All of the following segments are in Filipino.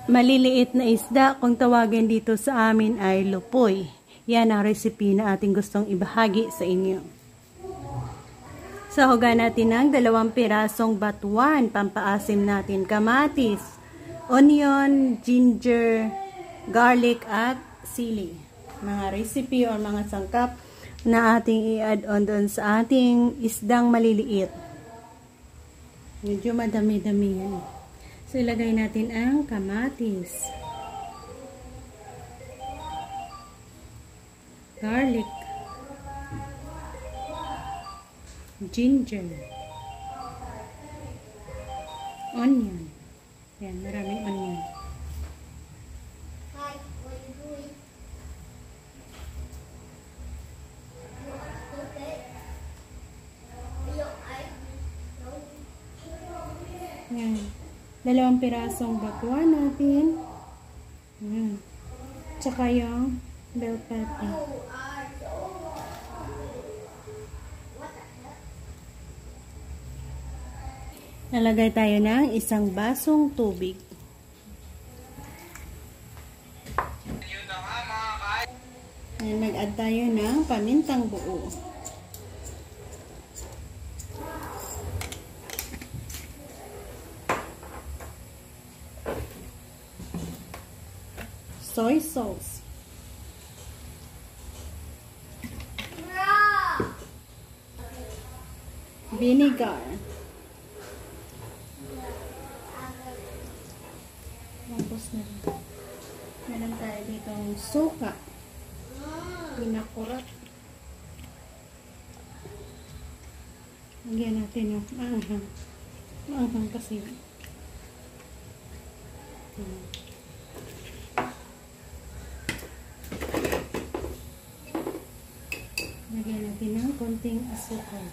Maliliit na isda, kung tawagin dito sa amin ay lupoy. Yan ang recipe na ating gustong ibahagi sa inyo. Sahugan natin ng 2 pirasong batuan. Pampaasim natin kamatis, onion, ginger, garlic at sili. Mga recipe or mga sangkap na ating i-add on doon sa ating isdang maliliit. Medyo madami-dami yan. So, ilagay natin ang kamatis, garlic, ginger, onion. Yan, maraming onion. Yan. 2 pirasong batuan natin. Yan. Tsaka yung bell pepper. Nalagay tayo ng 1 basong tubig. Ayan, nag-add tayo ng pamintang buo. Soy sauce. Vinegar. Tapos na. Meron tayo dito ng suka. Pinakurat. Lagyan natin yung maanghang. Maanghang kasi. Lagyan natin ng konting asukal.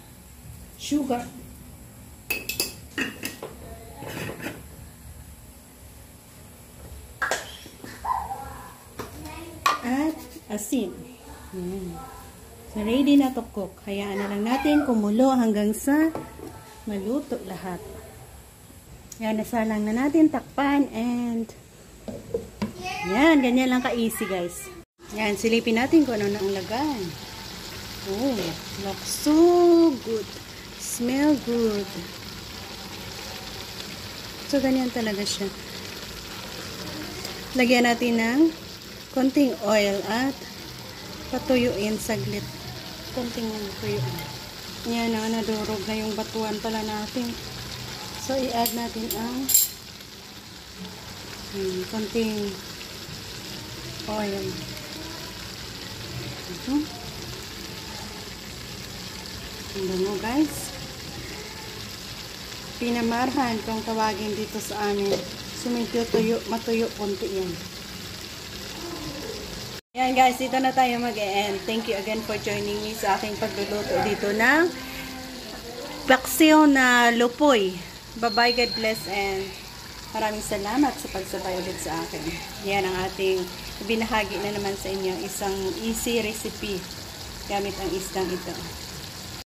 Sugar. At asin. Yan. So, ready na to cook. Hayaan na lang natin kumulo hanggang sa maluto lahat. Yan, nasalang na natin takpan and yan, ganyan lang ka-easy guys. Yan, silipin natin kung ano na ang lagay. Oh, looks so good. Smell good. So, ganyan talaga siya. Lagyan natin ng konting oil at patuyuin saglit. Konting tuyuin. Yan na, nadurog na yung batuan pala natin. So, i-add natin ang konting oil. Tingnan mo guys. Pinamarhan kung tawagin dito sa amin. Sumintyo tuyo, matuyo konti yan. Yan guys, dito na tayo mag-e-end. Thank you again for joining me sa aking pagluluto dito ng paksiw na lupoy. Bye-bye, God bless, and maraming salamat sa pagsabay ulit sa akin. Yan ang ating binahagi na naman sa inyo. Isang easy recipe gamit ang isdang ito.